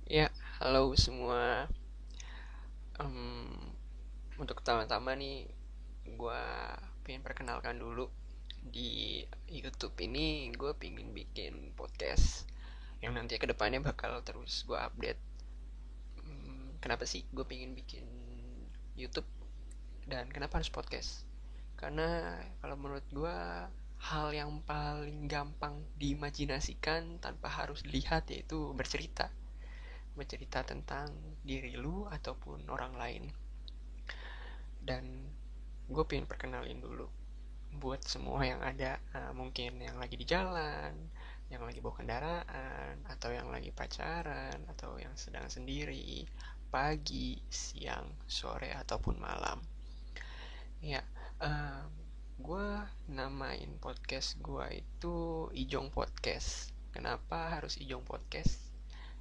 Ya, halo semua. Em, untuk pertama-tama nih, gue pengen perkenalkan dulu. Di YouTube ini gue pengen bikin podcast yang nanti ke depannya bakal terus gue update. Kenapa sih gue pengen bikin YouTube dan kenapa harus podcast? Karena kalau menurut gue hal yang paling gampang diimajinasikan tanpa harus dilihat yaitu bercerita tentang diri lu ataupun orang lain. Dan gue pengen perkenalin dulu buat semua yang ada, mungkin yang lagi di jalan, yang lagi bawa kendaraan, atau yang lagi pacaran, atau yang sedang sendiri, pagi, siang, sore, ataupun malam. Ya, uh, gue namain podcast gue itu Ijong Podcast. Kenapa harus Ijong Podcast?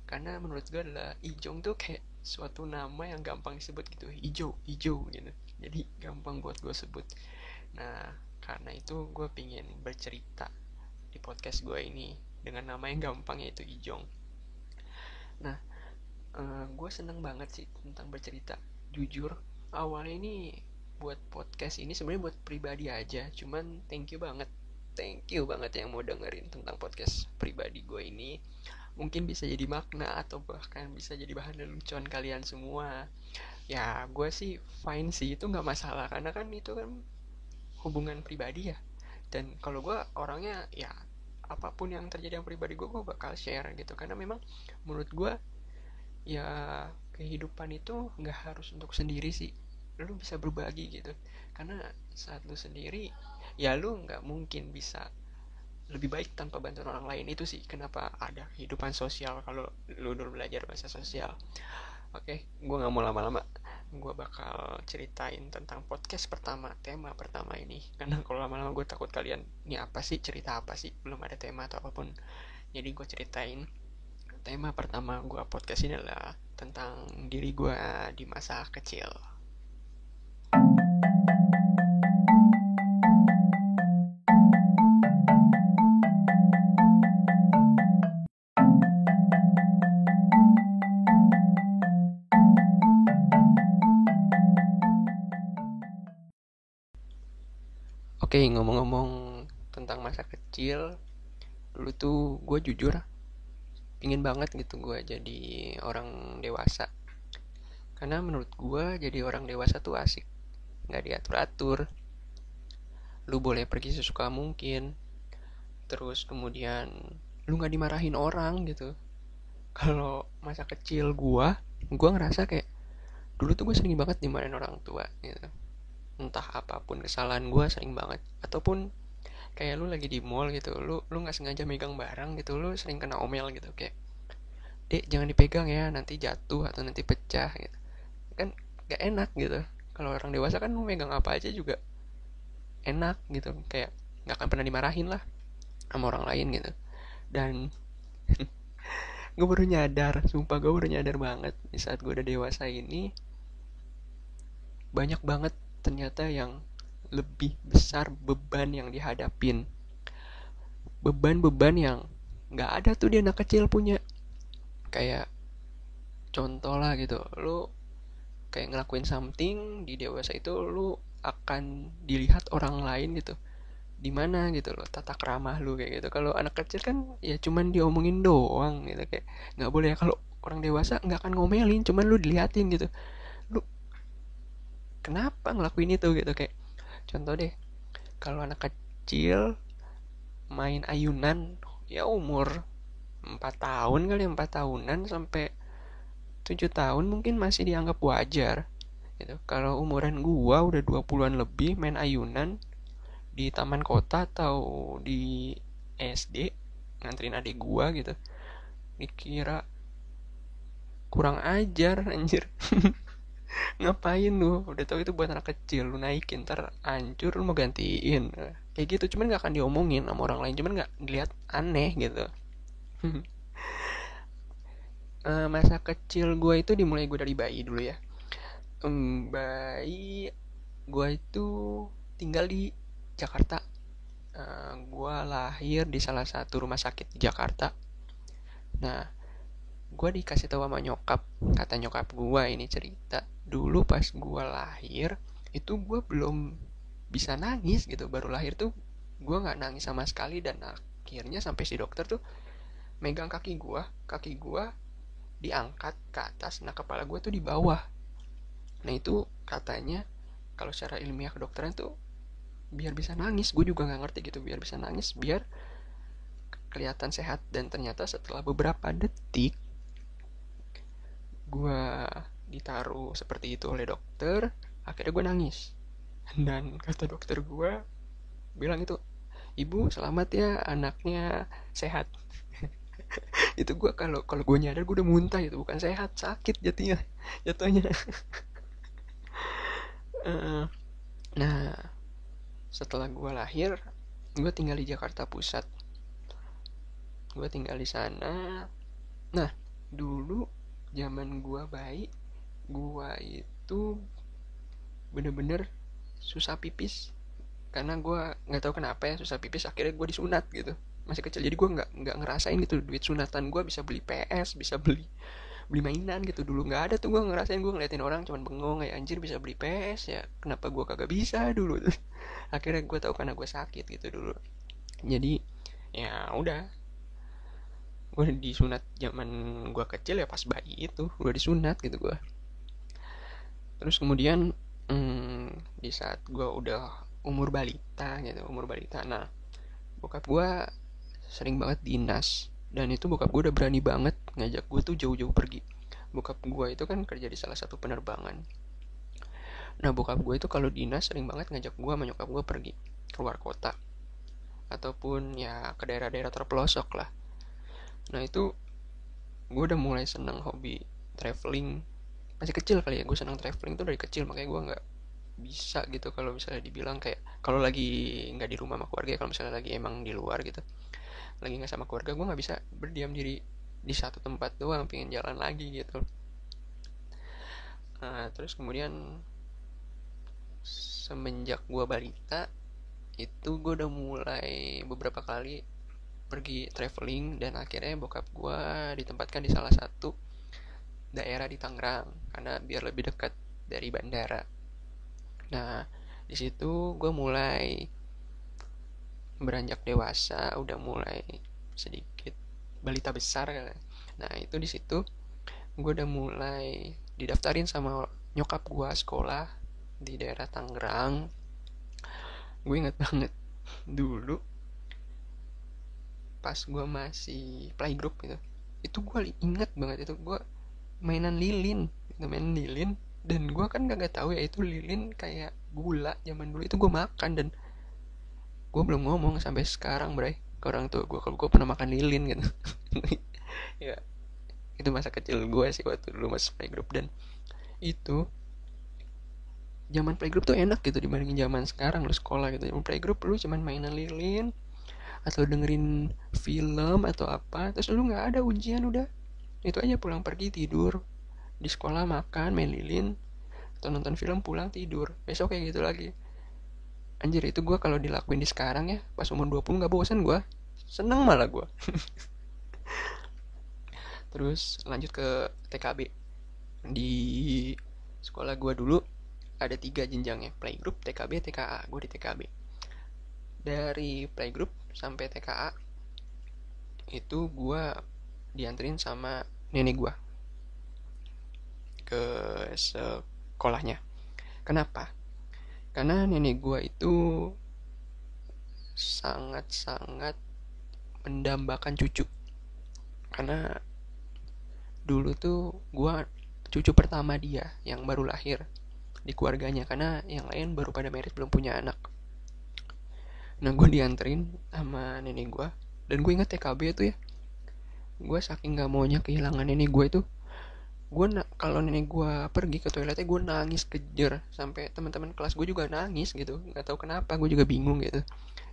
Karena menurut gue adalah Ijong tuh kayak suatu nama yang gampang disebut gitu, ijo ijo gitu, jadi gampang buat gue sebut. Nah, karena itu gue pingin bercerita di podcast gue ini dengan nama yang gampang yaitu Ijong. Nah, gue seneng banget sih tentang bercerita. Jujur, awalnya ini buat podcast ini sebenarnya buat pribadi aja. Cuman thank you banget yang mau dengerin tentang podcast pribadi gue ini. Mungkin bisa jadi makna atau bahkan bisa jadi bahan lelucon kalian semua. Ya, gue sih fine sih, itu nggak masalah karena kan itu kan hubungan pribadi ya. Dan kalau gue orangnya ya apapun yang terjadi yang pribadi gue bakal share gitu, karena memang menurut gue ya kehidupan itu nggak harus untuk sendiri sih, lu bisa berbagi gitu. Karena saat lu sendiri ya lu nggak mungkin bisa lebih baik tanpa bantuan orang lain. Itu sih kenapa ada kehidupan sosial kalau lu dulu belajar bahasa sosial. Oke, gue nggak mau lama-lama. Gue bakal ceritain tentang podcast pertama, tema pertama ini. Karena kalau lama-lama gue takut kalian, ini apa sih, cerita apa sih, belum ada tema atau apapun. Jadi gue ceritain tema pertama gue podcast ini adalah tentang diri gue di masa kecil. Oke, ngomong-ngomong tentang masa kecil, dulu tuh gue jujur pingin banget gitu gue jadi orang dewasa. Karena menurut gue jadi orang dewasa tuh asik, nggak diatur-atur, lu boleh pergi sesuka mungkin, terus kemudian lu nggak dimarahin orang gitu. Kalau masa kecil gua ngerasa kayak dulu tuh gue sering banget dimarahin orang tua gitu. Entah apapun kesalahan gue sering banget, ataupun kayak lu lagi di mall gitu, lu nggak sengaja megang barang gitu, lu sering kena omel gitu kayak, dek jangan dipegang ya nanti jatuh atau nanti pecah gitu kan. Gak enak gitu. Kalau orang dewasa kan lu megang apa aja juga enak gitu, kayak nggak akan pernah dimarahin lah sama orang lain gitu. Dan gue baru nyadar, sumpah gue baru nyadar banget di saat gue udah dewasa ini, banyak banget ternyata yang lebih besar beban yang dihadapin. Beban-beban yang nggak ada tuh di anak kecil punya. Kayak contoh lah gitu, lu kayak ngelakuin something di dewasa itu, lu akan dilihat orang lain gitu di mana gitu loh tata krama lu kayak gitu. Kalau anak kecil kan ya cuman diomongin doang gitu, kayak nggak boleh ya. Kalau orang dewasa nggak akan ngomelin, cuman lu diliatin gitu, lu kenapa ngelakuin itu gitu. Kayak contoh deh, kalau anak kecil main ayunan ya umur 4 tahun kali, 4 tahunan sampai 7 tahun mungkin masih dianggap wajar gitu. Kalau umuran gua udah 20-an lebih main ayunan di taman kota atau di SD nganterin adik gua gitu, dikira kurang ajar anjir. Ngapain lu, udah tahu itu buat anak kecil lu naikin ntar hancur, lu mau gantiin kayak gitu. Cuman nggak akan diomongin sama orang lain, cuman nggak dilihat aneh gitu. Masa kecil gue itu dimulai gue dari bayi dulu ya. Bayi gue itu tinggal di Jakarta. Gue lahir di salah satu rumah sakit di Jakarta. Nah, gue dikasih tahu sama nyokap, kata nyokap gue ini cerita, dulu pas gue lahir itu gue belum bisa nangis gitu, baru lahir tuh gue nggak nangis sama sekali, dan akhirnya sampai si dokter tuh megang kaki gue diangkat ke atas, nah kepala gue tuh di bawah. Nah itu katanya kalau secara ilmiah kedokteran tuh biar bisa nangis, gue juga nggak ngerti gitu, biar bisa nangis biar kelihatan sehat. Dan ternyata setelah beberapa detik gue ditaruh seperti itu oleh dokter, akhirnya gue nangis. Dan kata dokter gue bilang itu, ibu selamat ya, anaknya sehat. Itu gue kalau kalau gue nyadar gue udah muntah, itu bukan sehat, sakit jatuhnya. Nah setelah gue lahir, gue tinggal di Jakarta Pusat, gue tinggal di sana. Nah dulu zaman gue bayi, gue itu bener-bener susah pipis, karena gue nggak tahu kenapa ya susah pipis, akhirnya gue disunat gitu masih kecil. Jadi gue nggak ngerasain gitu duit sunatan gue bisa beli PS, bisa beli beli mainan gitu. Dulu nggak ada tuh gue ngerasain, gue ngeliatin orang cuman bengong kayak anjir bisa beli PS ya, kenapa gue kagak bisa dulu tuh. Akhirnya gue tahu karena gue sakit gitu dulu. Jadi ya udah, gue disunat zaman gue kecil ya, pas bayi itu gue disunat gitu gue. Terus kemudian di saat gue udah umur balita gitu, nah bokap gue sering banget dinas, dan itu bokap gue udah berani banget ngajak gue tuh jauh-jauh pergi. Bokap gue itu kan kerja di salah satu penerbangan. Nah bokap gue itu kalau dinas sering banget ngajak gue sama nyokap gue pergi keluar kota, ataupun ya ke daerah-daerah terpelosok lah. Nah itu gue udah mulai seneng hobi traveling. Masih kecil kali ya gue seneng traveling tuh dari kecil, makanya gue nggak bisa gitu kalau misalnya dibilang kayak kalau lagi nggak di rumah sama keluarga ya, kalau misalnya lagi emang di luar gitu, lagi nggak sama keluarga, gue nggak bisa berdiam diri di satu tempat doang, pengen jalan lagi gitu. Nah, terus kemudian semenjak gue balita itu gue udah mulai beberapa kali pergi traveling, dan akhirnya bokap gue ditempatkan di salah satu daerah di Tangerang karena biar lebih dekat dari bandara. Nah di situ gue mulai beranjak dewasa, udah mulai sedikit balita besar. Nah itu di situ gue udah mulai didaftarin sama nyokap gue sekolah di daerah Tangerang. Gue inget banget dulu pas gue masih playgroup gitu, itu gue inget banget itu gue mainan lilin gitu, mainan lilin. Dan gue kan gak tahu ya itu lilin kayak gula zaman dulu, itu gue makan, dan gue belum ngomong sampai sekarang bray ke orang tua gue kalau gue pernah makan lilin gitu. Ya itu masa kecil gue sih waktu dulu masih playgroup. Dan itu zaman playgroup tuh enak gitu dibandingin zaman sekarang lu sekolah gitu. Zaman playgroup lu cuman mainan lilin atau dengerin film atau apa, terus lu nggak ada ujian, udah itu aja, pulang pergi tidur, di sekolah makan main lilin atau nonton film, pulang tidur, besok kayak gitu lagi. Anjir itu gue kalau dilakuin di sekarang ya pas umur 20 nggak bosan, gue seneng malah gue. Terus lanjut ke TKB. Di sekolah gue dulu ada 3 jenjangnya, playgroup, TKB, TKA. Gue di TKB. Dari playgroup sampai TKA itu gue dianterin sama nenek gue ke sekolahnya. Kenapa? Karena nenek gue itu sangat-sangat mendambakan cucu. Karena dulu tuh gue cucu pertama dia yang baru lahir di keluarganya, karena yang lain baru pada merit belum punya anak. Nah gue dianterin sama nenek gue, dan gue inget TKB tuh ya, gue saking gak maunya kehilangan nenek gue itu, gue kalau nenek gue pergi ke toiletnya gue nangis kejer, sampai teman-teman kelas gue juga nangis gitu, nggak tahu kenapa, gue juga bingung gitu.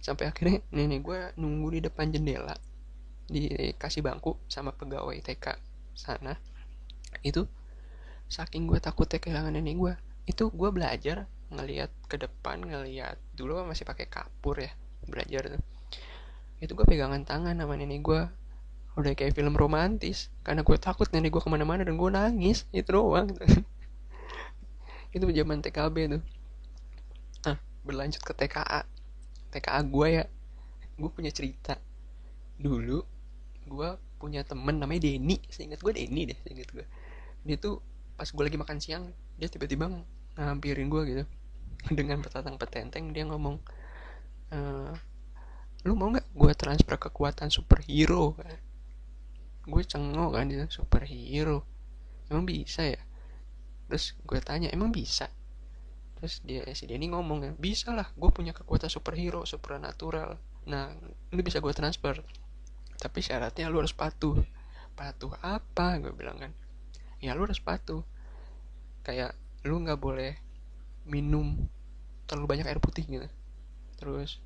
Sampai akhirnya nenek gue nunggu di depan jendela, dikasih bangku sama pegawai TK sana. Itu saking gue takutnya kehilangan nenek gue, itu gue belajar ngelihat ke depan, ngelihat dulu masih pakai kapur ya belajar tuh. Itu gue pegangan tangan sama nenek gue, udah kayak film romantis, karena gue takut nenek gue kemana-mana dan gue nangis itu doang. Itu zaman TKB tuh. Nah, berlanjut ke TKA gue ya. Gue punya cerita. Dulu gue punya temen namanya Denny, seingat gue Denny deh, seingat gue. Dia tuh pas gue lagi makan siang, dia tiba-tiba ngampirin gue gitu dengan petatang petenteng. Dia ngomong, lu mau nggak gue transfer kekuatan superhero? Gue cengok kan, dia superhero emang bisa ya? Terus gue tanya, emang bisa? Terus si Denny ngomong ya, bisa lah, gue punya kekuatan superhero, supernatural. Nah, lu bisa gue transfer, tapi syaratnya lu harus patuh. Patuh apa? Gue bilang kan, ya lu harus patuh. Kayak lu nggak boleh minum terlalu banyak air putih gitu. Terus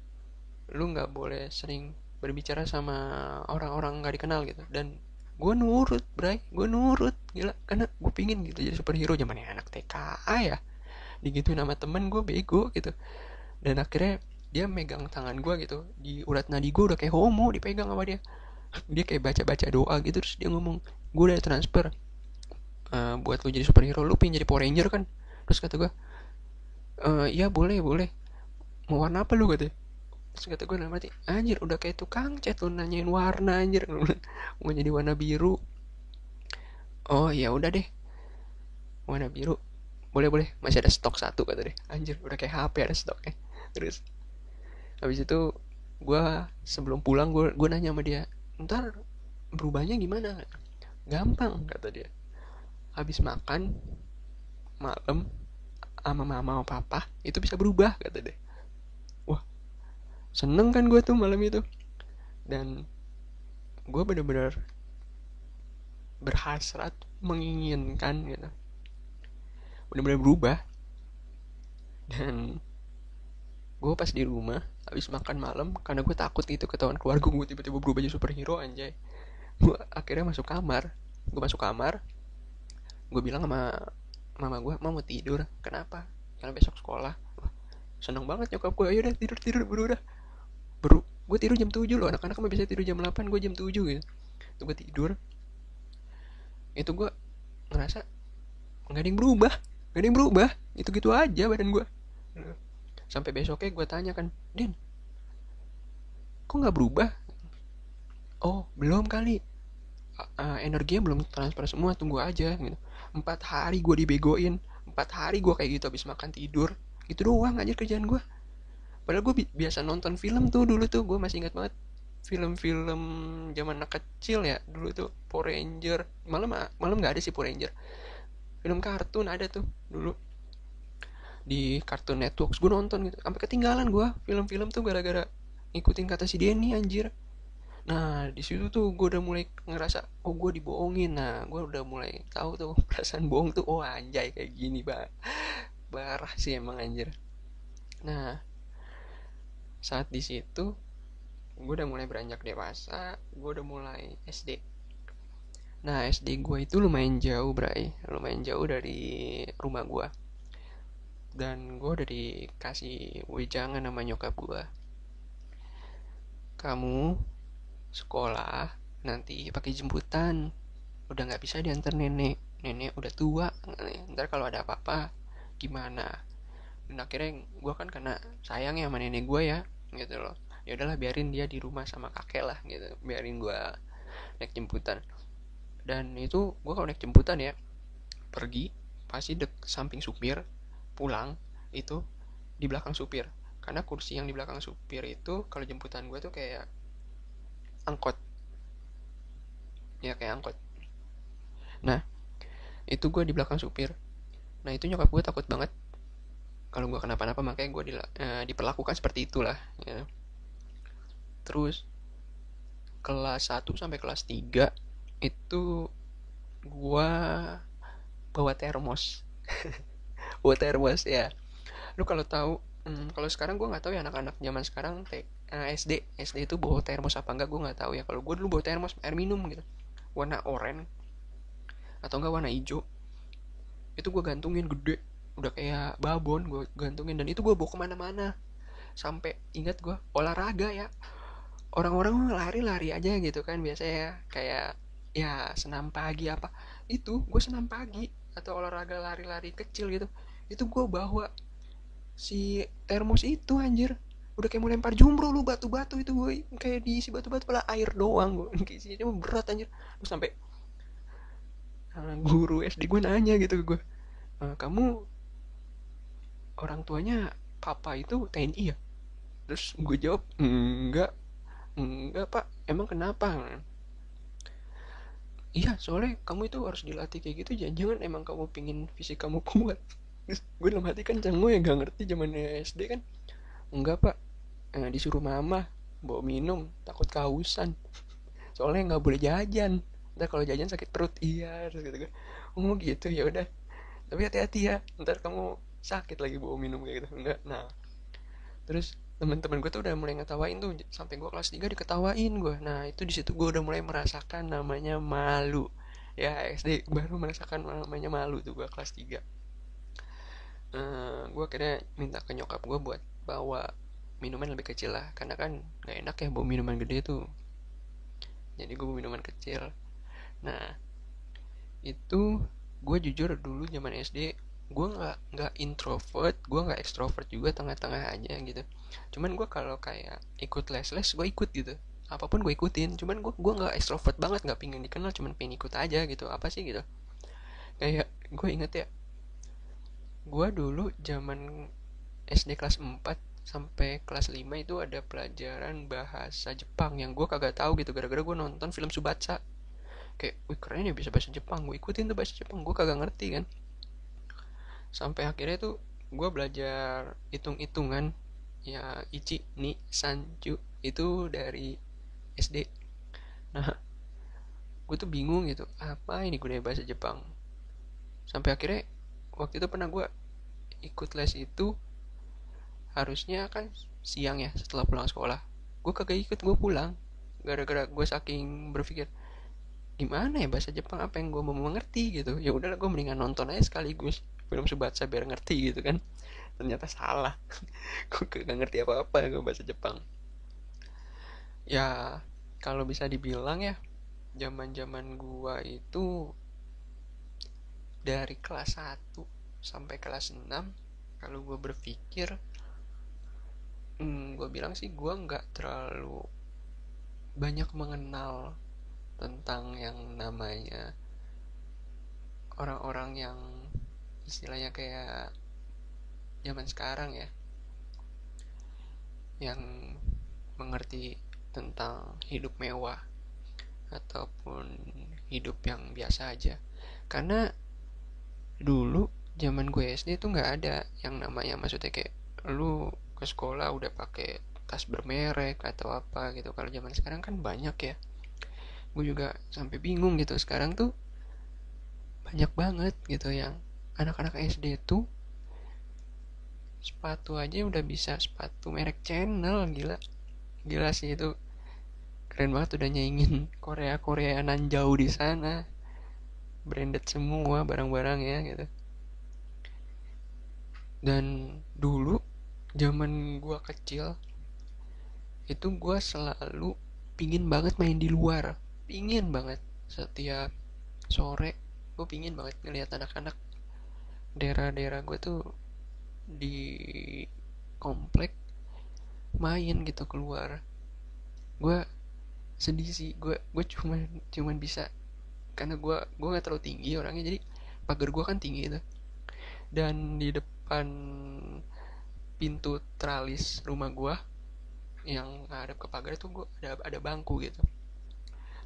lu nggak boleh sering berbicara sama orang-orang nggak dikenal gitu. Dan gue nurut, Bray, gue nurut, gila, karena gue pingin gitu jadi superhero. Zamannya anak TKA ya, digituin nama temen gue, bego gitu. Dan akhirnya dia megang tangan gue gitu, di urat nadi gue udah kayak homo dipegang sama dia. Dia kayak baca-baca doa gitu. Terus dia ngomong, gue udah transfer, buat lu jadi superhero. Lu pengen jadi Power Ranger kan? Terus kata gue, iya boleh boleh, mau warna apa lu, katanya. Terus kata gue dalam hati, anjir udah kayak tukang cat lu nanyain warna, anjir. Mau jadi warna biru. Oh ya udah deh, warna biru, boleh boleh, masih ada stok satu, kata dia. Anjir udah kayak HP ada stoknya. Terus habis itu gue sebelum pulang, gue nanya sama dia, ntar berubahnya gimana? Gampang, kata dia. Habis makan malam sama mama sama papa itu bisa berubah, kata dia. Wah, seneng kan gue tuh malam itu. Dan gue bener-bener berhasrat, menginginkan gitu, bener-bener berubah. Dan gue pas di rumah habis makan malam, karena gue takut gitu ketahuan keluarga gue tiba-tiba berubah jadi superhero, anjay. Gue akhirnya masuk kamar. Gue bilang sama mama gue, mau tidur. Kenapa? Karena besok sekolah. Seneng banget nyokap gue, ayo udah tidur tidur buru dah. Gue tidur jam 7 loh, anak-anak mah biasa tidur jam 8, gue jam 7 gitu. Itu gue tidur, itu gue ngerasa nggak ada yang berubah, nggak ada yang berubah, gitu-gitu aja badan gue. Sampai besoknya gue tanya kan, Din, kok nggak berubah? Oh belum kali, energinya belum transfer semua, tunggu aja gitu. 4 hari gue dibegoin, 4 hari gue kayak gitu habis makan tidur, gitu doang aja kerjaan gue. Padahal gue biasa nonton film tuh dulu tuh, gue masih ingat banget film-film zaman anak kecil ya dulu tuh. Power Ranger, malam malam nggak ada sih Power Ranger, film kartun ada tuh dulu di Cartoon Network. Gue nonton gitu sampai ketinggalan gue film-film tuh gara-gara ngikutin kata si Denny, anjir. Nah di situ tuh gue udah mulai ngerasa, oh gue dibohongin. Nah gue udah mulai tahu tuh perasaan bohong tuh, oh anjay kayak gini, barah sih emang, anjir. Nah saat di situ gue udah mulai beranjak dewasa, gue udah mulai SD. Nah SD gue itu lumayan jauh, Bray, lumayan jauh dari rumah gue. Dan gue udah dikasih wejangan sama nyokap gue, kamu sekolah nanti pakai jemputan, udah nggak bisa diantar nenek, nenek udah tua, ntar kalau ada apa-apa gimana. Dan akhirnya gue kan karena sayang ya sama nenek gue ya gitu loh, ya udahlah biarin dia di rumah sama kakek lah gitu, biarin gue naik jemputan. Dan itu gue kalau naik jemputan ya, pergi pasti samping supir, pulang itu di belakang supir. Karena kursi yang di belakang supir itu kalau jemputan gue tuh kayak angkot, ya kayak angkot. Nah itu gue di belakang supir. Nah itu nyokap gue takut banget kalau gue kenapa-napa, makanya gue diperlakukan seperti itulah ya. Terus kelas 1 sampai kelas 3 itu gue bawa termos. Bawa termos ya. Lu kalau tahu, kalau sekarang gue nggak tahu ya, anak-anak zaman sekarang SD itu bawa termos apa enggak, gue nggak tahu ya. Kalau gue dulu bawa termos air minum gitu, warna oranye atau enggak warna hijau. Itu gue gantungin gede, udah kayak babon gue gantungin. Dan itu gue bawa kemana-mana. Sampai ingat gue olahraga ya, orang-orang lari-lari aja gitu kan biasanya, kayak ya senam pagi apa. Itu gue senam pagi atau olahraga lari-lari kecil gitu, itu gue bawa si termos itu anjir, udah kayak mau lempar jumroh lu, batu-batu itu gue kayak diisi batu-batu, malah air doang gue isinya berat anjir. Terus sampai guru SD gue nanya gitu ke gue, kamu orang tuanya papa itu TNI ya? Terus gue jawab, enggak, enggak pak, emang kenapa? Iya soalnya kamu itu harus dilatih kayak gitu, jangan-jangan emang kamu pingin fisik kamu kuat. Terus gue dalam hati kan canggung ya, gak ngerti zaman SD kan. Enggak pak, disuruh mama bawa minum, takut kehausan, soalnya nggak boleh jajan, ntar kalau jajan sakit perut. Iya, terus gitu kan, oh gitu ya udah, tapi hati-hati ya, ntar kamu sakit lagi bawa minum kayak gitu. Enggak. Nah, terus teman-teman gue tuh udah mulai ngetawain tuh, sampai gue kelas 3 diketawain gue. Nah itu di situ gue udah mulai merasakan namanya malu. Ya SD baru merasakan namanya malu tuh gue kelas 3. Gue akhirnya minta ke nyokap gue buat bawa minuman lebih kecil lah, karena kan gak enak ya bawa minuman gede tuh, jadi gue bawa minuman kecil. Nah itu gue jujur dulu zaman SD gue nggak introvert, gue nggak ekstrovert juga, tengah-tengah aja gitu. Cuman gue kalau kayak ikut les gue ikut gitu, apapun gue ikutin. Cuman gue nggak ekstrovert banget, nggak pingin dikenal, cuman pengen ikut aja gitu, apa sih gitu. Kayak gue inget ya, gue dulu zaman SD kelas 4 sampai kelas 5 itu ada pelajaran bahasa Jepang yang gue kagak tahu gitu, gara-gara gue nonton film Subatsa. Kayak wih keren ya bisa bahasa Jepang, gue ikutin tuh bahasa Jepang, gue kagak ngerti kan. Sampai akhirnya tuh gue belajar hitung-hitungan ya, ichi ni sanju itu dari SD. Nah gue tuh bingung gitu, apa ini gunanya bahasa Jepang. Sampai akhirnya waktu itu pernah gue ikut les itu, harusnya kan siang ya setelah pulang sekolah, gue kagak ikut, gue pulang. Gara-gara gue saking berpikir gimana ya bahasa Jepang, apa yang gue mau mengerti gitu. Ya udahlah, gue mendingan nonton aja sekaligus film Subatsa biar ngerti gitu kan. Ternyata salah. Gue gak ngerti apa-apa gue bahasa Jepang. Ya kalau bisa dibilang ya, zaman-zaman gua itu dari kelas 1 sampai kelas 6, kalau gua berpikir, gua bilang sih gua nggak terlalu banyak mengenal tentang yang namanya orang-orang yang istilahnya kayak zaman sekarang ya, yang mengerti tentang hidup mewah ataupun hidup yang biasa aja. Karena dulu zaman gue SD tuh nggak ada yang namanya, maksudnya kayak lu ke sekolah udah pakai tas bermerek atau apa gitu. Kalau zaman sekarang kan banyak ya, gue juga sampai bingung gitu. Sekarang tuh banyak banget gitu yang anak-anak SD tuh sepatu aja udah bisa sepatu merek Channel. Gila, gila sih itu, keren banget, udah nyaingin Korea-Koreaan jauh di sana, branded semua barang-barangnya gitu. Dan dulu zaman gua kecil itu gua selalu pingin banget main di luar, pingin banget. Setiap sore gue pingin banget ngeliat anak-anak daerah-daerah gue tuh di komplek main gitu keluar. Gue sedih sih, gue cuman bisa, karena gue nggak terlalu tinggi orangnya, jadi pagar gue kan tinggi itu, dan di depan pintu tralis rumah gue yang ngadep ke pagar itu gue ada bangku gitu.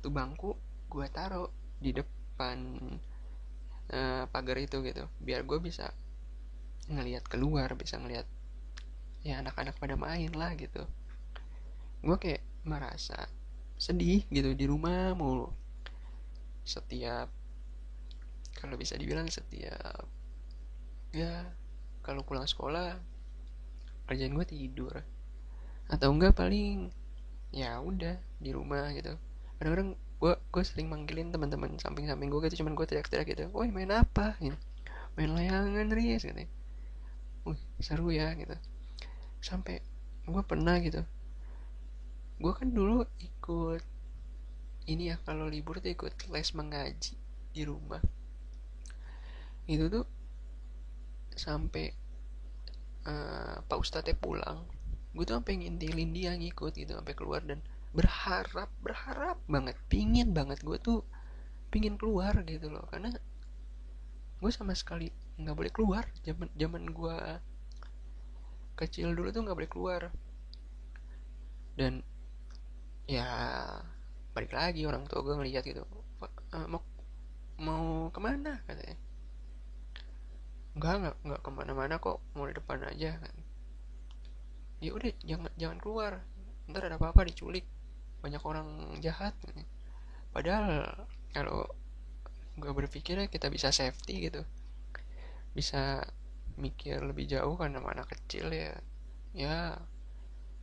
Tuh bangku gue taruh di depan pagar itu gitu, biar gue bisa ngelihat keluar, bisa ngelihat ya anak-anak pada main lah gitu. Gue kayak merasa sedih gitu di rumah mulu. Setiap, kalau bisa dibilang setiap, ya kalau pulang sekolah kerjaan gue tidur, atau enggak paling ya udah di rumah gitu. Kadang-kadang gue sering manggilin teman-teman samping-samping gue gitu, cuman gue teriak-teriak gitu, woi main apa gitu, main layangan Riz gitu. Wih seru ya gitu. Sampai gue pernah gitu Gue kan dulu ikut ini ya, kalau libur tuh ikut les mengaji di rumah. Itu tuh sampai Pak Ustadznya pulang, gue tuh sampai ngintilin dia ngikut gitu sampai keluar, dan berharap banget, pingin banget, gue tuh pingin keluar gitu loh, karena gue sama sekali nggak boleh keluar. Zaman zaman gue kecil dulu tuh nggak boleh keluar. Dan ya balik lagi, orang tua gue ngeliat gitu, mau mau kemana katanya. Nggak kemana-mana kok, mau di depan aja kan. Ya udah, jangan jangan keluar, ntar ada apa-apa diculik, banyak orang jahat. Padahal kalau gue berpikirnya kita bisa safety gitu, bisa mikir lebih jauh kan, sama anak kecil ya. Ya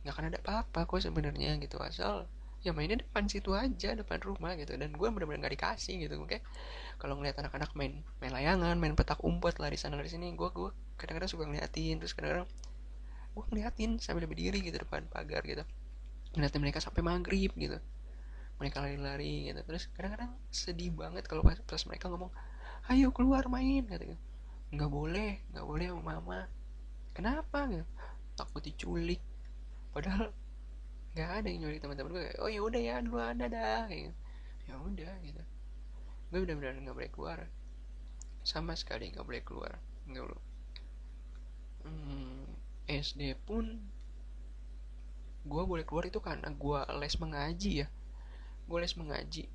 nggak akan ada apa-apa kok sebenarnya gitu, asal ya mainnya depan situ aja, depan rumah gitu. Dan gue bener-bener nggak dikasih gitu. Oke, kalau ngeliat anak-anak main main layangan, main petak umpet, lari sana lari sini, gue kadang-kadang suka ngeliatin. Terus kadang-kadang gue ngeliatin sambil berdiri gitu depan pagar gitu, ngeliatin mereka sampai maghrib gitu, mereka lari-lari gitu. Terus kadang-kadang sedih banget kalau pas mereka ngomong ayo keluar main gitu. Nggak boleh sama mama. Kenapa gitu? Takut diculik. Padahal nggak ada yang nyulik. Teman-teman gue kayak, oh ya udah ya, dulu ada dah gitu. Ya udah gitu, gue benar-benar nggak boleh keluar, sama sekali nggak boleh keluar, nggak boleh. SD pun gue boleh keluar itu karena gue les mengaji ya. Gue les mengaji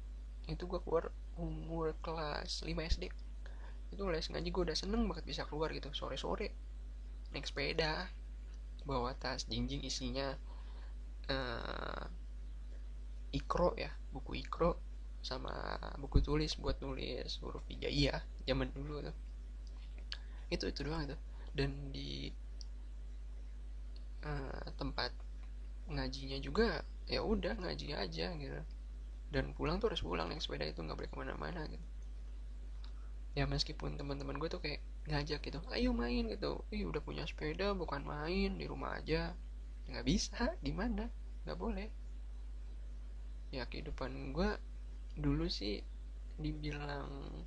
itu gue keluar umur kelas 5 SD. Itu les ngaji gue udah seneng banget bisa keluar gitu, sore-sore naik sepeda, bawa tas jinjing isinya eh, ikro ya, buku ikro sama buku tulis buat nulis huruf hijaiyah zaman dulu tuh. Itu doang itu. Dan di tempat ngajinya juga ya udah ngaji aja gitu. Dan pulang tuh harus pulang naik sepeda, itu nggak boleh kemana-mana gitu. Ya meskipun teman-teman gue tuh kayak ngajak gitu, ayo main gitu, udah punya sepeda bukan main di rumah aja. Nggak bisa, gimana, nggak boleh. Ya kehidupan gue dulu sih dibilang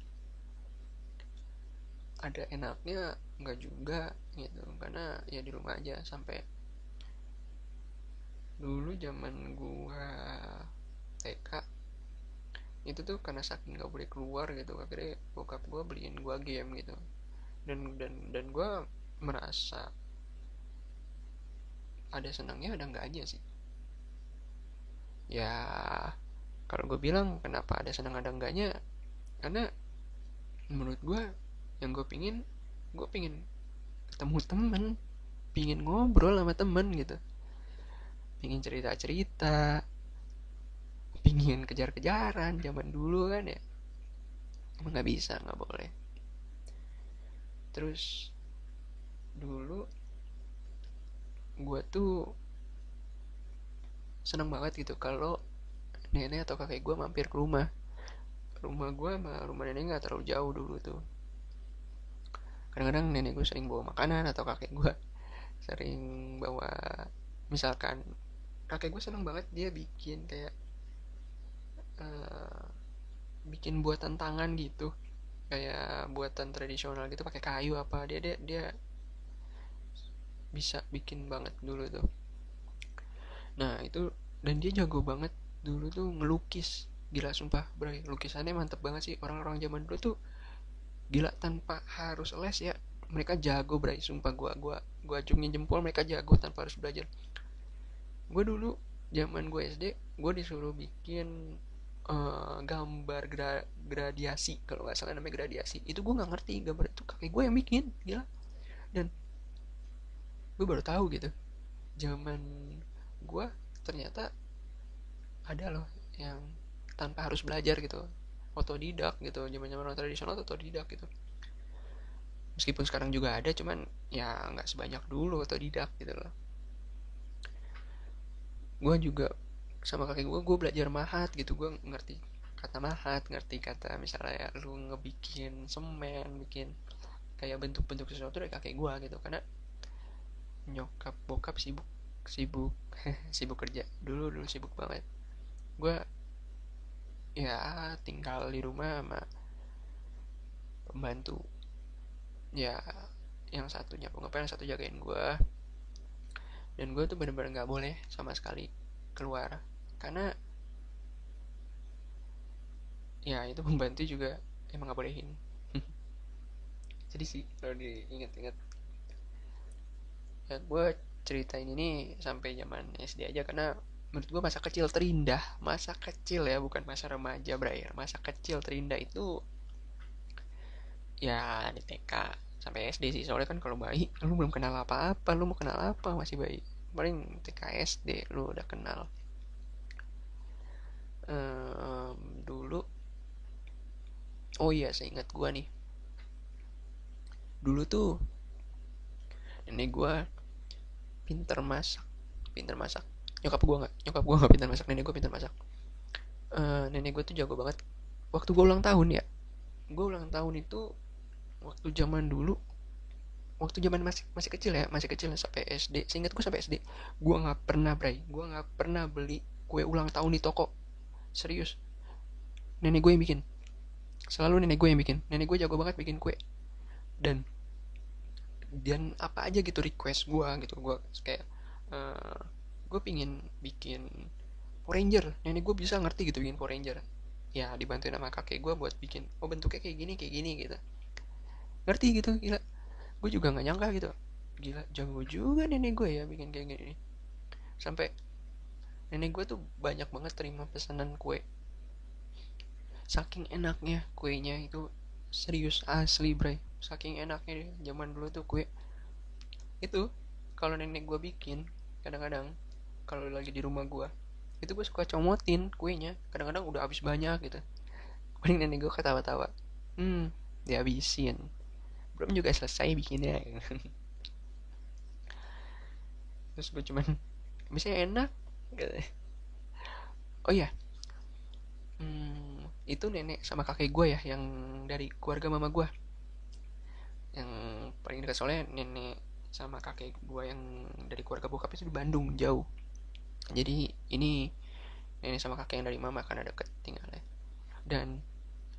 ada enaknya nggak juga gitu, karena ya di rumah aja. Sampai dulu zaman gua TK itu tuh karena saking nggak boleh keluar gitu, akhirnya bokap gua beliin gua game gitu. Dan gua merasa ada senangnya ada nggak aja sih. Ya kalau gue bilang kenapa ada senang ada enggaknya, karena menurut gue yang gue pingin ketemu temen, pingin ngobrol sama temen gitu, pingin cerita-cerita, pingin kejar-kejaran zaman dulu kan ya. Emang nggak bisa, nggak boleh. Terus dulu gue tuh seneng banget gitu kalau nenek atau kakek gue mampir ke rumah. Rumah gue sama rumah nenek nggak terlalu jauh dulu tuh. Kadang-kadang nenek gue sering bawa makanan, atau kakek gue sering bawa, misalkan kakek gue seneng banget, dia bikin kayak eh, bikin buatan tangan gitu, kayak buatan tradisional gitu pakai kayu apa, dia bisa bikin banget dulu tuh. Nah itu, dan dia jago banget dulu tuh ngelukis. Gila sumpah bro, lukisannya mantep banget sih. Orang-orang zaman dulu tuh gila, tanpa harus les ya mereka jago bro, sumpah. Gua acungin jempol, mereka jago tanpa harus belajar. Gue dulu zaman gue SD, gue disuruh bikin gambar gradiasi, kalau nggak salah namanya gradiasi. Itu gue nggak ngerti gambar itu, kakek gue yang bikin, gila. Dan gue baru tahu gitu, zaman gue ternyata ada loh yang tanpa harus belajar gitu, otodidak gitu. Zaman-zaman orang tradisional tuh otodidak gitu. Meskipun sekarang juga ada, cuman ya nggak sebanyak dulu otodidak gitu loh. Gue juga sama kakek gue belajar mahat gitu. Gue ngerti kata mahat, ngerti kata misalnya ya, lu ngebikin semen, bikin kayak bentuk-bentuk sesuatu dari kakek gue gitu. Karena nyokap bokap sibuk sibuk sibuk kerja dulu sibuk banget. Gue ya tinggal di rumah sama pembantu, ya yang satunya pengapa yang satu jagain gue. Dan gue tuh bener-bener nggak boleh sama sekali keluar, karena ya itu pembantu juga emang nggak bolehin. Jadi sih kalau diinget-inget, ya gue ceritain ini sampai zaman SD aja, karena menurut gue masa kecil terindah, masa kecil ya bukan masa remaja berakhir, masa kecil terindah itu ya di TK sampai SD sih. Soalnya kan kalau bayi lu belum kenal apa-apa, lu mau kenal apa masih bayi, paling TK SD lu udah kenal. Dulu, oh iya saya ingat gue nih, dulu tuh nenek gue pinter masak, pinter masak. Nyokap gue nggak pinter masak, nenek gue pinter masak. Nenek gue tuh jago banget. Waktu gue ulang tahun ya, gue ulang tahun itu waktu zaman dulu, waktu zaman masih masih kecil ya, masih kecil sampai SD. Seingat gue sampai SD, gue nggak pernah beli kue ulang tahun di toko. Serius, nenek gue yang bikin. Selalu nenek gue yang bikin. Nenek gue jago banget bikin kue. Dan apa aja gitu request gue gitu, gue kayak gue pingin bikin Power Ranger, nenek gue bisa ngerti gitu bikin Power Ranger. Ya dibantuin sama kakek gue buat bikin, oh bentuknya kayak gini gitu, ngerti gitu. Gila, gue juga nggak nyangka gitu, gila jago juga nenek gue ya bikin kayak gini. Sampai nenek gue tuh banyak banget terima pesanan kue, saking enaknya kuenya itu. Serius asli bre, saking enaknya deh zaman dulu tuh kue itu. Kalau nenek gue bikin, kadang-kadang kalau lagi di rumah gue itu gue suka comotin kuenya, kadang-kadang udah habis banyak gitu. Paling nenek gue ketawa-tawa, dihabisin, belum juga selesai bikinnya. Terus gue cuman bisa enak gitu. Oh iya, itu nenek sama kakek gue ya, yang dari keluarga mama gue yang paling dekat. Soalnya nenek sama kakek gue yang dari keluarga bokap itu di Bandung, jauh. Jadi ini nenek sama kakek yang dari mama karena deket tinggalnya. Dan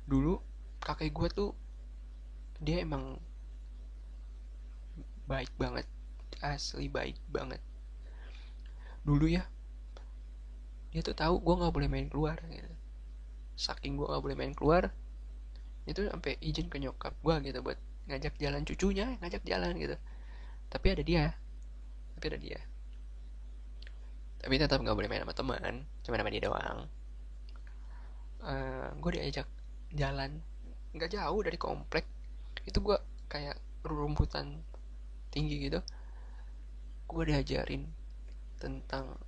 dulu kakek gue tuh dia emang baik banget, asli baik banget. Dulu ya dia tuh tahu gue nggak boleh main keluar gitu. Saking gue nggak boleh main keluar, itu sampai izin ke nyokap gue gitu buat ngajak jalan cucunya, ngajak jalan gitu. Tapi ada dia, tapi ada dia. Tapi tetap nggak boleh main sama teman, cuma sama dia doang. Gue diajak jalan nggak jauh dari komplek itu, gue kayak rumputan tinggi gitu. Gue diajarin tentang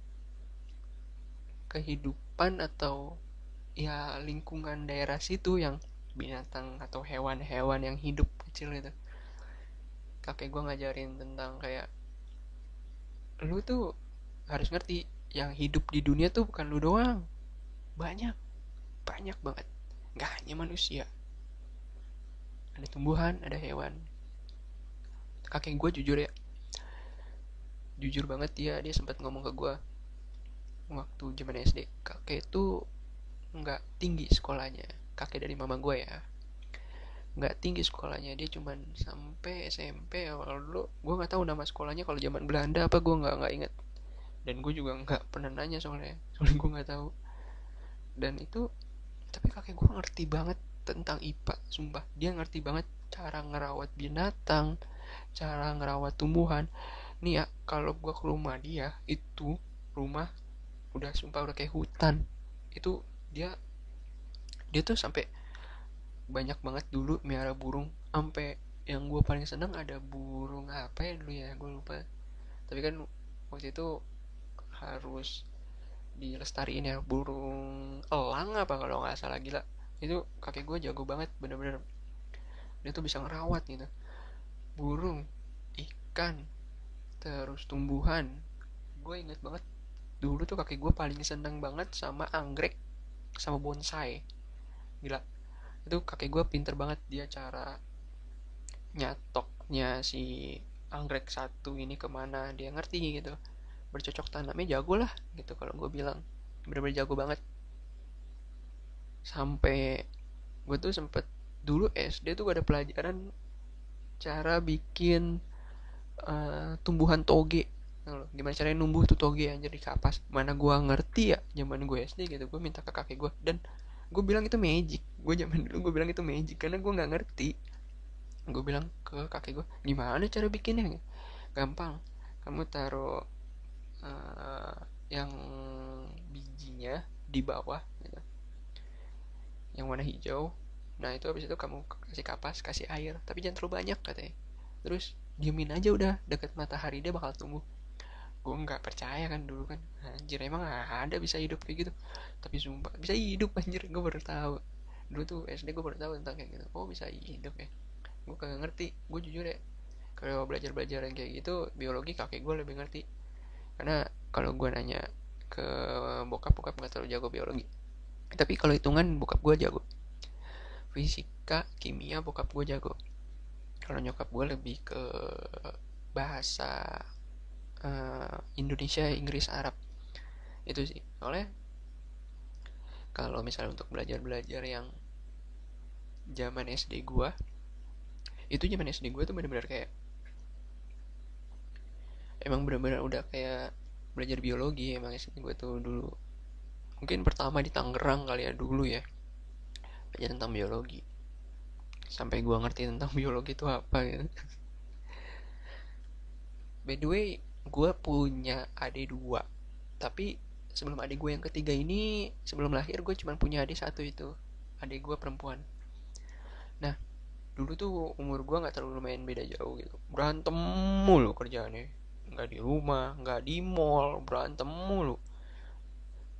kehidupan atau ya lingkungan daerah situ, yang binatang atau hewan-hewan yang hidup kecil itu. Kakek gue ngajarin tentang kayak, lu tuh harus ngerti yang hidup di dunia tuh bukan lu doang, banyak, banyak banget, nggak hanya manusia, ada tumbuhan, ada hewan. Kakek gue jujur ya, jujur banget, dia sempat ngomong ke gue waktu zaman SD, kakek itu nggak tinggi sekolahnya, kakek dari mama gue ya, nggak tinggi sekolahnya. Dia cuman sampai SMP awal dulu. Gue nggak tahu nama sekolahnya kalau zaman Belanda apa, gue nggak inget. Dan gue juga nggak pernah nanya soalnya gue nggak tahu. Dan itu, tapi kakek gue ngerti banget tentang IPA, sumpah. Dia ngerti banget cara ngerawat binatang, cara ngerawat tumbuhan. Nih ya, kalau gue ke rumah dia, itu rumah udah sumpah udah kayak hutan. Itu dia dia tuh sampai banyak banget dulu miara burung. Sampai yang gue paling seneng ada burung apa ya dulu ya, gue lupa. Tapi kan waktu itu harus dilestariin ya, burung elang apa kalau nggak salah. Gila, itu kakek gue jago banget, bener-bener dia tuh bisa ngerawat gitu, burung, ikan, terus tumbuhan. Gue inget banget dulu tuh kakek gue paling seneng banget sama anggrek sama bonsai. Gila, itu kakek gue pinter banget, dia cara nyatoknya si anggrek satu ini kemana dia ngerti gitu. bercocok tanamnya jago lah gitu. Kalau gue bilang bener-bener jago banget. Sampai gue tuh sempet dulu SD tuh ada pelajaran cara bikin tumbuhan toge. Gimana caranya numbuh tuh toge anjir di kapas. Mana gue ngerti ya zaman gue SD gitu. Gue minta ke kakek gue dan gue bilang itu magic. Gue zaman dulu gue bilang itu magic karena gue nggak ngerti. Gue bilang ke kakek gue, gimana cara bikinnya? Gampang, kamu taruh uh, yang bijinya di bawah gitu, yang warna hijau. Nah itu habis itu kamu kasih kapas, kasih air, tapi jangan terlalu banyak katanya. Terus diemin aja udah, deket matahari dia bakal tumbuh. Gue nggak percaya kan dulu kan, anjir emang ada bisa hidup kayak gitu. Tapi sumpah bisa hidup anjir, gue baru tahu. Dulu tuh SD gue baru tahu tentang kayak gitu. Oh bisa hidup ya. Gue kagak ngerti, gue jujur ya. Kalau belajar yang kayak gitu biologi kakek gue lebih ngerti. Karena kalau gue nanya ke bokap, bokap nggak terlalu jago biologi. Tapi kalau hitungan bokap gue jago. Fisika, kimia bokap gue jago. Kalau nyokap gue lebih ke bahasa Indonesia, Inggris, Arab. Itu sih. Soalnya kalau misalnya untuk belajar yang zaman SD gue, itu zaman SD gue tuh benar-benar kayak emang benar-benar udah kayak belajar biologi. Emang SD gue tuh dulu mungkin pertama di Tangerang kali ya dulu ya, belajar tentang biologi. Sampai gue ngerti tentang biologi itu apa gitu. By the way, gue punya adik dua. Tapi sebelum adik gue yang ketiga ini, sebelum lahir gue cuma punya adik satu itu. Adik gue perempuan. Nah, dulu tuh umur gue gak terlalu lumayan beda jauh gitu. Berantem mulu kerjaannya. Gak di rumah, gak di mall, berantem mulu.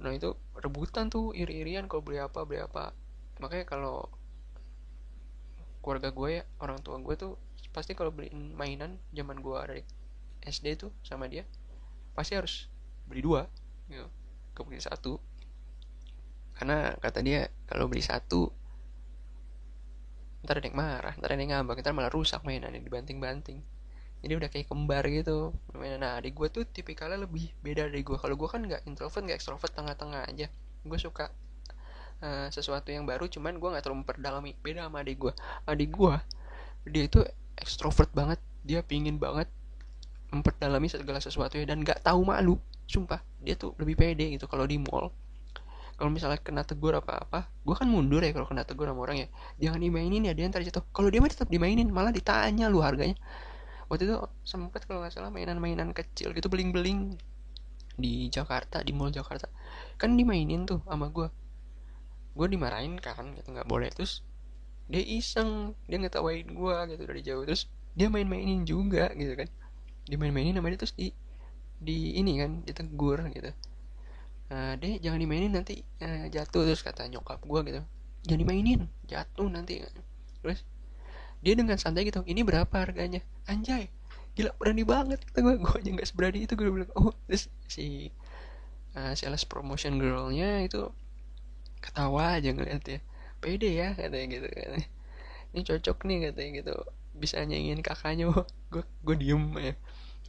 Nah itu rebutan tuh, iri-irian kalau beli apa, beli apa. Makanya kalau keluarga gue ya, orang tua gue tuh pasti kalau beliin mainan zaman gue dari SD tuh sama dia pasti harus beli dua gitu, gak beli satu. Karena kata dia kalau beli satu ntar ada yang marah, ntar ada yang ngambek, ntar malah rusak mainannya dibanting-banting. Jadi udah kayak kembar gitu mainan. Nah adik gue tuh tipikalnya lebih beda dari gue. Kalau gue kan nggak introvert nggak extrovert, tengah-tengah aja. Gue suka sesuatu yang baru, cuman gue nggak terlalu memperdalami. Beda sama adik gue. Adik gue dia itu extrovert banget, dia pingin banget memperdalami segala sesuatunya dan nggak tahu malu. Sumpah dia tuh lebih pede gitu kalau di mall. Kalau misalnya kena tegur apa-apa, gue kan mundur ya kalau kena tegur sama orang ya. Jangan dimainin ya, dia ntar jatuh. Kalau dia mah tetap dimainin, malah ditanya lu harganya. Waktu itu sempet kalau nggak salah mainan-mainan kecil gitu beling-beling di Jakarta, di mall Jakarta. Kan dimainin tuh sama gue dimarahin kan gitu, nggak boleh. Terus dia iseng, dia ngetawain gue gitu dari jauh. Terus dia main-mainin juga gitu kan, dimain-mainin sama dia. Terus di ini kan ditegur gitu, deh jangan dimainin nanti jatuh. Terus kata nyokap gue gitu, jangan dimainin jatuh nanti. Terus dia dengan santai gitu, ini berapa harganya? Anjay, gila berani banget kata gue aja nggak seberani itu. Gue bilang oh. Terus si sales promotion girlnya itu ketawa aja ngeliat ya, pede ya katanya gitu kan, ini cocok nih katanya gitu, bisa nyanyiin kakaknya. Gue diem ya.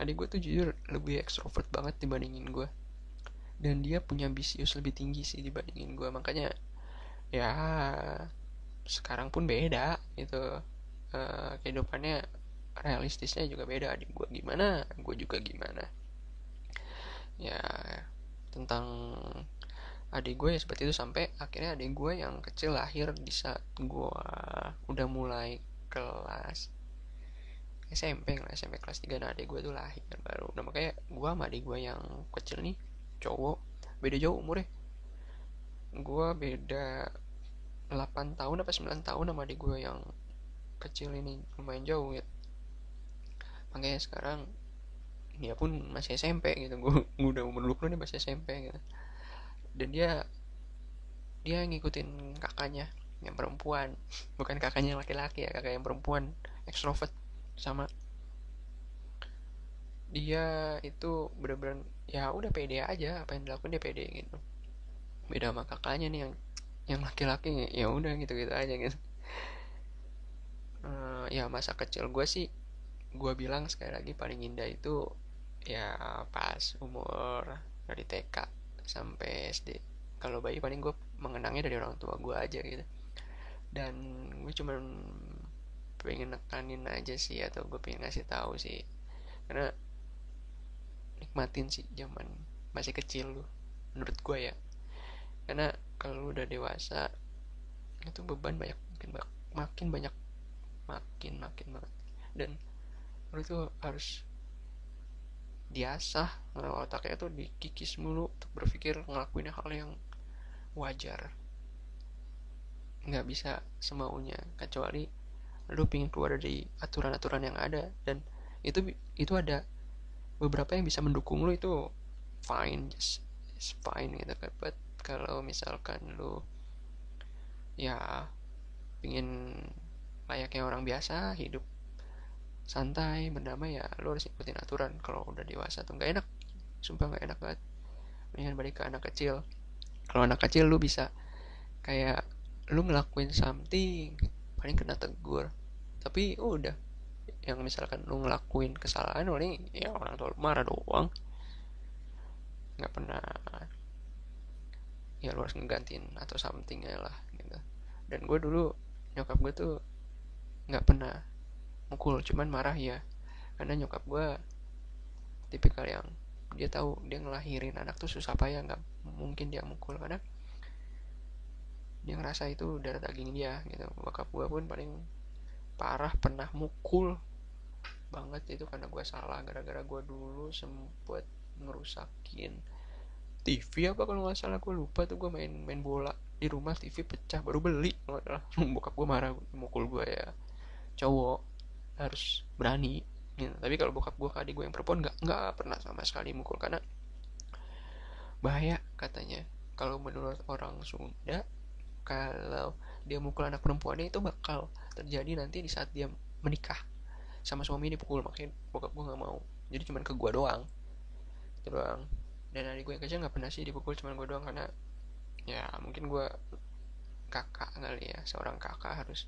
Adik gue tuh jujur lebih ekstrovert banget dibandingin gue, dan dia punya ambisius lebih tinggi sih dibandingin gue. Makanya ya sekarang pun beda gitu. Kehidupannya realistisnya juga beda. Adik gue gimana, gue juga gimana ya. Tentang adik gue ya seperti itu. Sampai akhirnya adik gue yang kecil lahir di saat gue udah mulai kelas SMP lah, SMP kelas 3. Nah adik gue tuh lahir baru. Nah makanya gue sama adik gue yang kecil nih, cowok, beda jauh umurnya. Gue beda 8 tahun apa 9 tahun sama adik gue yang kecil ini, lumayan jauh ya. Makanya sekarang dia pun masih SMP gitu. Gue udah umur 20 nih masih SMP gitu. Dan dia ngikutin kakaknya yang perempuan, bukan kakaknya yang laki-laki ya, kakak yang perempuan ekstrovert. Sama dia itu bener-bener ya udah pede aja, apa yang dilakukan dia pede gitu. Beda sama kakaknya nih yang laki-laki, ya udah gitu-gitu aja gitu. Ya masa kecil gue sih, gue bilang sekali lagi paling indah itu ya pas umur dari TK sampai SD. Kalau bayi paling gue mengenangnya dari orang tua gue aja gitu. Dan gue cuman pengen nekanin aja sih, atau gue pengen ngasih tahu sih, karena nikmatin sih zaman masih kecil lu, menurut gue ya. Karena kalau lu udah dewasa itu beban banyak, makin banyak, makin banget. Dan lu tuh harus diasah, otaknya tuh dikikis mulu untuk berpikir ngelakuin hal yang wajar, nggak bisa semaunya, kecuali lu pengen keluar dari aturan-aturan yang ada. Dan itu ada beberapa yang bisa mendukung lu, itu fine, just fine gitu kan. But kalau misalkan lu ya pengen layaknya orang biasa, hidup santai berdamai, ya lu harus ikutin aturan. Kalau udah dewasa tuh nggak enak, sumpah nggak enak banget. Mendingan balik ke anak kecil. Kalau anak kecil lu bisa kayak lu ngelakuin something paling kena tegur, tapi udah. Yang misalkan lu ngelakuin kesalahan paling ya orang tua lu marah doang, nggak pernah ya lu harus ngegantiin atau something ya lah gitu. Dan gue dulu, nyokap gue tuh nggak pernah mukul, cuman marah ya, karena nyokap gue tipikal yang dia tahu dia ngelahirin anak tuh susah payah, nggak mungkin dia mukul, karena dia ngerasa itu darah daging dia gitu. Bokap gue pun paling parah pernah mukul banget itu karena gue salah, gara-gara gue dulu sempet ngerusakin TV apa kalau nggak salah, gue lupa tuh. Gue main bola di rumah, TV pecah, baru beli kalau nggak salah. Bokap gue marah, mukul gue ya. Cowok harus berani gitu. Tapi kalau bokap gue ke adik gue yang perempuan nggak pernah sama sekali mukul, karena bahaya katanya. Kalau menurut orang Sunda, kalau dia mukul anak perempuannya itu bakal terjadi nanti di saat dia menikah sama suami dipukul. Makanya bokap gue nggak mau, jadi cuman ke gue doang, itu doang. Dan adik gue yang kecil nggak pernah sih dipukul, cuman gue doang, karena ya mungkin gue kakak kali ya, seorang kakak harus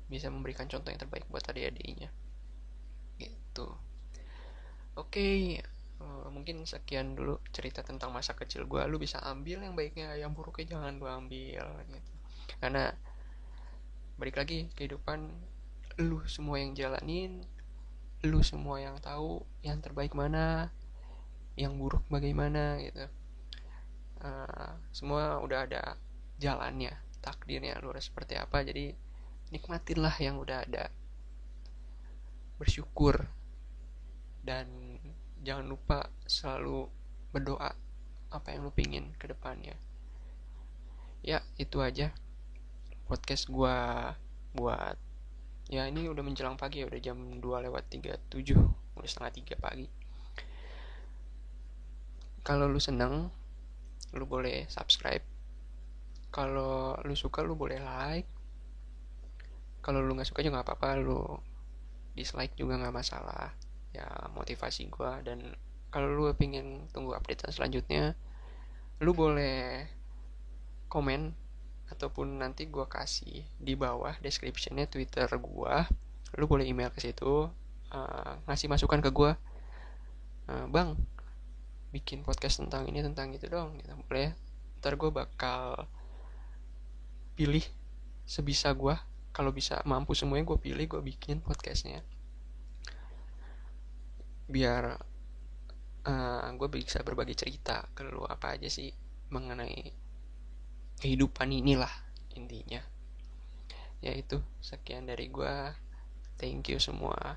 bisa memberikan contoh yang terbaik buat adik-adiknya gitu. Oke, mungkin sekian dulu cerita tentang masa kecil gue. Lu bisa ambil yang baiknya, yang buruknya jangan lu ambil gitu. Karena balik lagi, kehidupan lu semua yang jalanin, lu semua yang tahu yang terbaik mana, yang buruk bagaimana gitu. Semua udah ada jalannya, takdirnya lu harus seperti apa. Jadi nikmatinlah yang udah ada, bersyukur, dan jangan lupa selalu berdoa apa yang lu pingin ke depannya. Ya itu aja podcast gua buat, ya ini udah menjelang pagi ya, udah jam 2:37, udah setengah 3 pagi. Kalau lu seneng, lu boleh subscribe. Kalau lu suka, lu boleh like. Kalau lu nggak suka juga nggak apa-apa, lu dislike juga nggak masalah. Ya motivasi gue. Dan kalau lu pengen tunggu update selanjutnya, lu boleh komen, ataupun nanti gue kasih di bawah descriptionnya Twitter gue. Lu boleh email ke situ, ngasih masukan ke gue, bang bikin podcast tentang ini tentang itu dong gitu, boleh. Ntar gue bakal pilih sebisa gue, kalau bisa mampu semuanya gue pilih, gue bikin podcastnya, biar gue bisa berbagi cerita ke lu apa aja sih mengenai kehidupan inilah intinya. Ya itu, sekian dari gue, thank you semua.